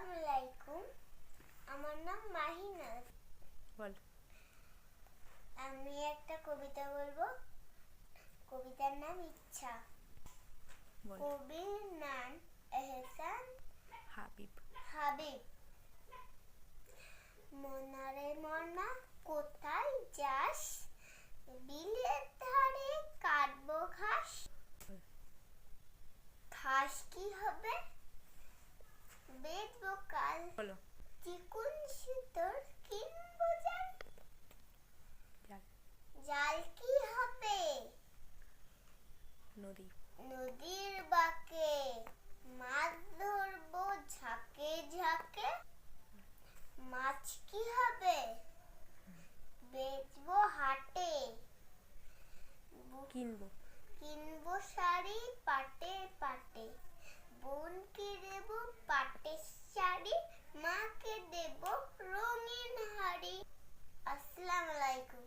আসসালামু আলাইকুম। আমার নাম মাহিনা। বল। আমি একটা কবিতা বলবো। কবিতার নাম ইচ্ছা। বল। কবির নাম এহসান হাবিব। হাবিব। মনারে মনা কোথায় যাস, বিলের ধারে কাটবো ঘাস। ঘাস কি হবে বেচবো কাল, বলো। চিকুন সিঁদুর কিনবো জাল। জাল। জাল কি হবে নদী। নদীর বাঁকে, মাছ ধরবো ঝাঁকে ঝাঁকে। মাছ কি হবে বেচবো হাটে, কিনবো শাড়ি পাটে পাটে। বোনকে দেবো পাটের শাড়ি, মাকে দেবো রঙিন হাড়ি। আসসালামু আলাইকুম।